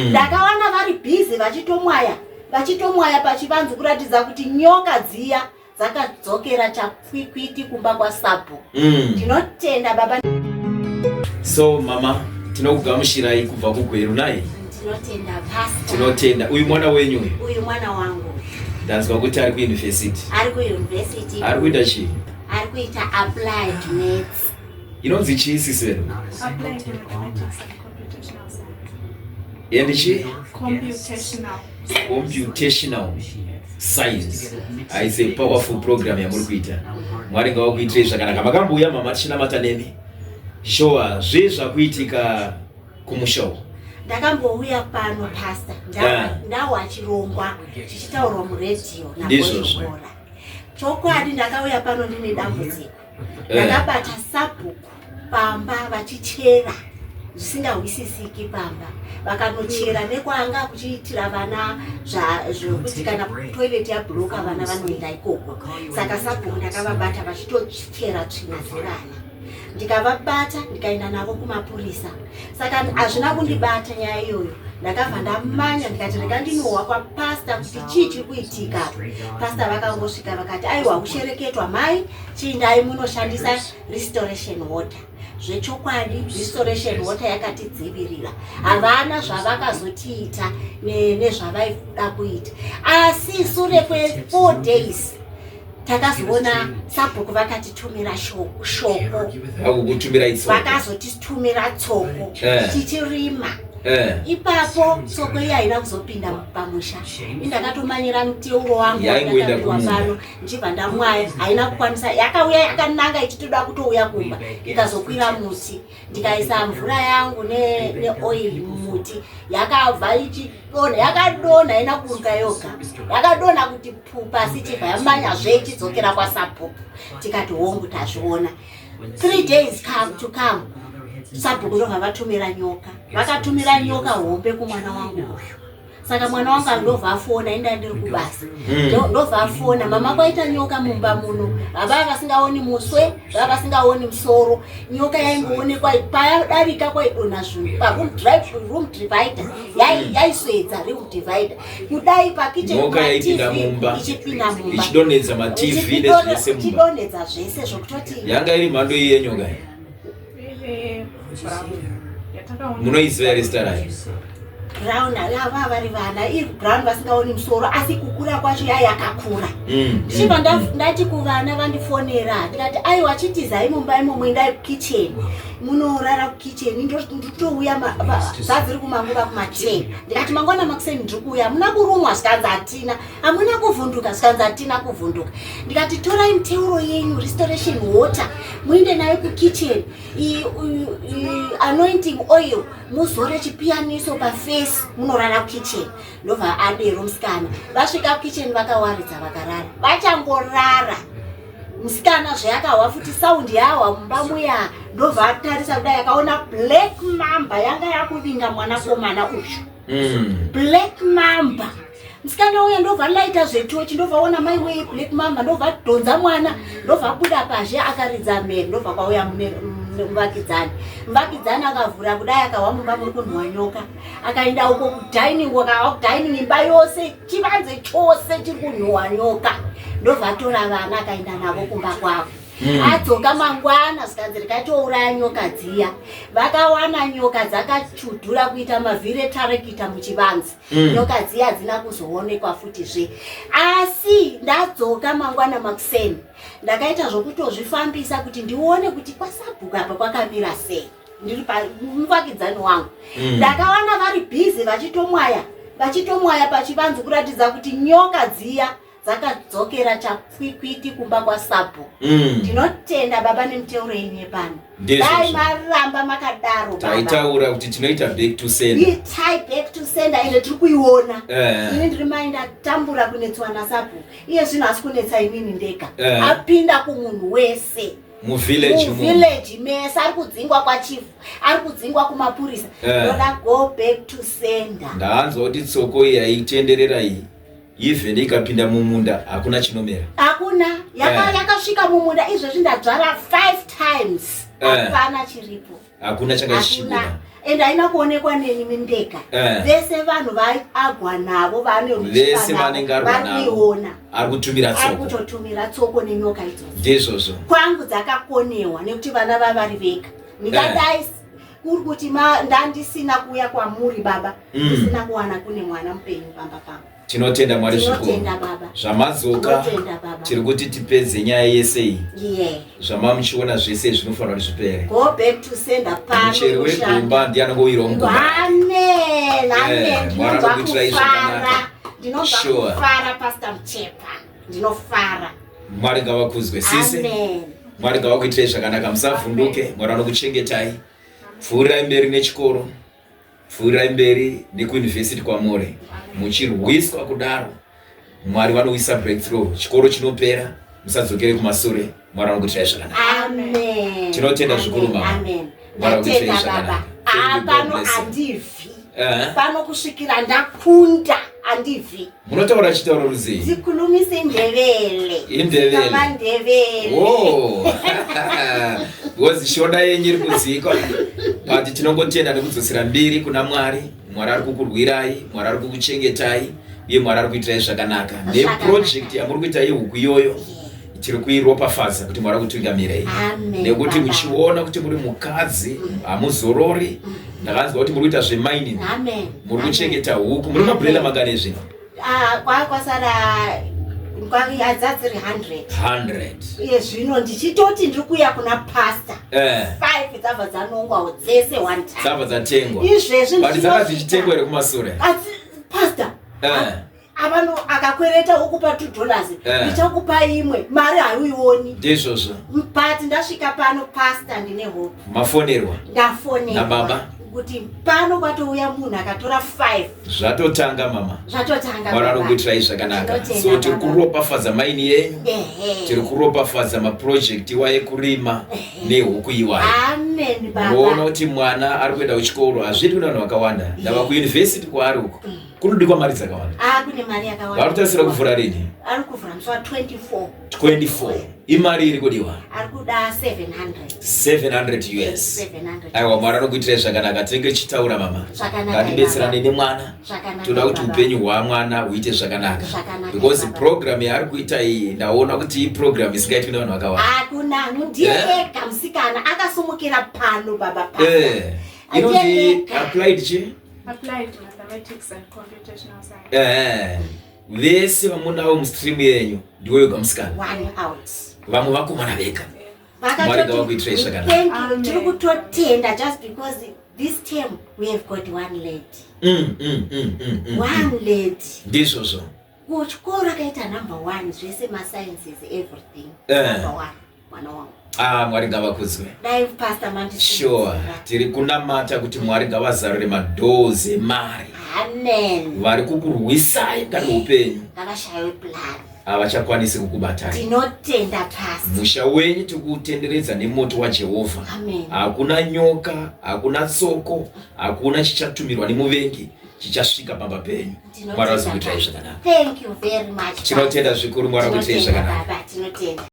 Ndakawana vari busy vachitomwaya pachivanze kuratidza kuti nyoka dziya dzakadzokera chakwikwiti kumba kwaSabhuku. Ndinotenda baba. So mama, tinokugamushirai kubva kugweru naye. Ndinotenda pastor. Tinotenda. Uyu mwana wenyu? Uyu mwana wangu. Ndanzwa kuti ari kuuniversity. Ari kuuniversity. Ari kuita chii? Ari kuita applied maths. Inonzi chii sisero? Applied mathematics and computational science. And chii? Computational science. It's a powerful program yamuri kuita. Mwari ngawakuitirei zvakanaka. Makambouya mama tichinamata nemi. Shuwa zvezvakuitika kumushawo. Ndakambouya pano pastor. Ndawa chirongwa chichitaurwa muredhiyo naBoshora. Chokwadi ndakauya pano ndine dambudziko. Ndakabata Sabhuku pamba vachichera zvisingawisisiki pamba. Vakanochera nekwanga kuchiitira vana zvokuti kana toilet yabhuroka vana vanoenda ikoko. Saka Sabhuku ndakavabata vachitochera tsvina dzevana. Ndikavabata ndikaenda navo kumapurisa. Saka hazvina kundibata nyaya iyoyo. Ndakabva ndamanya ndikati rega ndinowa kwapasta kuti chii chiri kuitika. Pasta vakangosvika vakati aiwa kushereketwa mai chiindai munoshandisa restoration water. Zvechokwadi restoration water yakatidzivirira. Havana zvavakazotiita nezvavaida kuita. Asi sure kwe4 days takazoona Sabhuku vakatitumira shoko. Vakazotitumira tsoko tichirima. Ipapo tsoko iya haina kuzopinda pamusha. Ndakatomanyira muteuro wangu ndakapiwa pano ndichibva ndamwaya haina kukwanisa. Yakauya yakananga ichitoda kutouya kumba ikazokwira muti. Ndikaisa mvura yangu neoil mumuti. Yakabva ichidonha yakadonha haina kuruka yoga. Yakadonha kuti pupa sichibva yamanya zvechidzokera kwaSabhuku. Tikati hongu tazviona. 3 days to come. Sabhuku ndobva vatumira nyoka. Vakatumira nyoka hombe kumwana wangu uyu. Saka mwana wangu andobva afona inda ndiri kubasa. Ndobva afona mama kwaita nyoka mumba muno. Baba vasingaoni muswe, baba vasingaoni musoro. Nyoka yaingoonekwa payadarika kwaidonha zvinhu. Room divider. Yaiswedza room divider. Kudai pakitchen nyoka yaipinda mumba. Ichipinda mumba. Ichidonedza ma-TV nezvese mumba. Ichidonedza zvese zvokutoti. Yanga iri mhando iyi yenyoka. Munoiziva restaurant brown yava vari vana iri brown vasingaoni musoro asi kukura kwacho yakakura. Ndichibva ndati kuvana vandifonera ndikati aiwa chitizai mumba imo muendai kukitchen munorara kukitchen ndotouya zadziri kumanguva kuma10. Ndikati mangwana makuseni ndiri kuuya hamuna kurumwa zvikanzi hatina hamuna kuvhunduka zvikanzi hatina kuvhunduka. Ndikati torai muteuro yenyu restoration water muende nayo kukitchen anointing oil muzore chipiyaniso paface munorara kukitchen. Ndobva adero musikana vasvika kukitchen vakawaridza vakarara vachangorara. Musikana zvayakawa futi saundi yawa mumba muya ndobva atarisa kudai akaona black mamba yanga yakuvinga mwanakomana uyu. Black mamba. Musikana uya ndobva laita zvetochi ndobva ona mai wei black mamba ndobva donza mwana ndobva buda pazhe akaridza mhere ndobva kwauya muvakidzani. Muvakidzani akavhura kudai akawa mumba muri kunhwa nyoka. Akaenda uko kudining dining imba yose chivanze chose chiri kunhwa nyoka. Ndobva atora vana akaenda navo kumba kwavo. Adzoka mangwana zvikanzi rikatouraya nyoka dziya. Vakawana nyoka dzakachudhura kuita mavhire tarekita muchivanze. Nyoka dziya hadzina kuzoonekwa futizve. Asi ndadzoka mangwana makuseni ndakaita zvokutozvifambisa kuti ndione kuti kwaSabhuku apa kwakamira sei. Ndiri pamuvakidzani wangu. Ndakawana vari busy vachitomwaya pachivanze kuratidza kuti nyoka dziya dzakadzokera chakwikwiti kumba kwaSabhuku. Ndinotenda baba nemuteuro yenyu yepano. Dai maramba makadaro baba. Taitaura kuti tinoita back to sender. Itai back to sender ende tiri kuiona. Ini ndiri mai ndatambura kunetswa naSabhuku. Iye zvino hasi kunetsa inini ndega. Apinda kumunhu wese. Muvillage mese ari kudzingwa kwachief ari kudzingwa kumapurisa. Ndoda go back to sender. Ndaanzwa kuti tsoko iyi yaitenderera iyi even ikapinda mumunda hakuna chinomera. Hakuna yakasvika mumunda izvezvi ndadzvara 5 times. Hapana chiripo. Hakuna chakashibura. ende haina kuonekwa neni mindeka. Vese vanhu vaagwa navo vane vese vanenge arwa navo ari kutumira tsoko. Ari kutotumira tsoko nenyoka idzodzo. Ndizvozvo. Kwangu dzakakonewa nekuti vana vavari vega. Ndingadai kuri kuti ndandisina kuuya kwamuri baba, ndisina kuwana kune mwana mupenyu pamba pangu. Tinotenda Mwari zvikuru. Zvamazoka tiri kuti tipedze nyaya yese iyi. Zvamamuchiona zvese zvinofanira kuti zvipere. Go back to sender pano. Muchero wegomba ndiye anongowira mugomba. Amen. Mwari anokuitira izvo zvakanaka. Ndinobva kufara Pastor Muchepa. Ndinofara. Mwari ngavakuzwe sise. Amen. Mwari ngavakuitirai zvakanaka, musavhunduke. Mwari anokuchengetai. Pfuurai mberi nechikoro. Pfuurai mberi nekuuniversity kwamuri. Muchirwiswa kudaro, Mwari vanoisa breakthrough. Chikoro chinopera, musadzokere kumasure. Mwari anokuitirai zvakanaka. Amen. Tinotenda zvikuru mama. Amen. Mwari anokuitirai zvakanaka. Pano handibvi. Pano kusvikira ndakunda handibvi. Munotaura chitauro ruzii? Zikhulumise indebele. Indebele. Ndebele. Oh. Because shona yenyu iri kuziikwa. But tinongotenda nekudzosera mbiri kuna Mwari. Mwari ari kukurwirai, Mwari ari kukuchengetai, uye Mwari ari kuitirai zvakanaka. Neproject yamuri kuita yehuku iyoyo tiri kuiropafadza kuti Mwari akutungamirei. Nekuti muchiona kuti muri mukadzi hamuzorori. Ndakanzwa kuti muri kuita zvemining. Muri kuchengeta huku. Muri mabhurela mangani zvino? Kwasara kwazadziri 100. Iye zvino ndichitoti ndiri kuya kuna pastor. 5 dzabva dzanongwawo dzese one time. Dzabva dzatengwa. Izvezvi but dzanga dzichitengwa ere kumasure? Pastor. Avano akakwereta ukupa $2. Ndichakupa imwe. Mari haiuioni. Ndizvozvo. But ndasvika pano pastor ndine hope. Mafonerwa. Ndafonerwa. Nababa. Kuti pano kwatouya munhu akatora 5. Zvatotanga mama. Zvatotanga. Mwari anokuitirai zvakanaka. So tiri kuropafadza maini yenyu. Tiri kuropafadza maproject iwaye kurima nehuku iwaye. Amen baba. Muona kuti mwana ari kuenda kuchikoro hazvidi kuna vanhu vakawanda. Ndava kuuniversity kwaari uko. Kunodikwa mari dzakawanda. Kune mari yakawanda. Vari kutarisira kuvhura rini? Ari kuvhura musi wa 24. Imari iri kudiwa? Ari kuda 700 US. Aiwa, Mwari anokuitirai zvakanaka. Tinenge tichitaura mama. Ngatibetserane nemwana. Toda kuti upenyu hwamwana huite zvakanaka. Because program yaari kuita iyi ndaona kuti iyi program isingaitwi nevanhu vakawanda. Hakuna ndiye ega musikana akasumukira pano baba. Inonzi applied chi? Applied mathematics and computational science. Vese vamunawo mustream yenyu ndiwe wega musikana. One out. Vamwe vakomana vega. Mwari ngavakuitirai zvakanaka. Thank you. Tiri kutotenda just because this term we have got one lady. One lady. Ndizvozvo. Kuchikoro akaita number 1 zvese masciences everything. Number 1. Mwana wangu. Mwari ngavakudzwe. Dai pastor mandi. Sure. Tiri kunamata kuti Mwari ngavazarure madoors emari. Amen. Vari kukurwisai kana upenyu. Ngavashayiwe plan. Havachakwanisi kukubatai. Tinotenda pastor. Musha wenyu tikutenderedza nemoto waJehovha. Amen. Hakuna nyoka, hakuna tsoko, hakuna chichatumirwa nemuvengi chichasvika pamba penyu. Mwari azokuitirai zvakanaka. Thank you very much. Tinotenda zvikuru Mwari akuitirai zvakanaka. Tinotenda.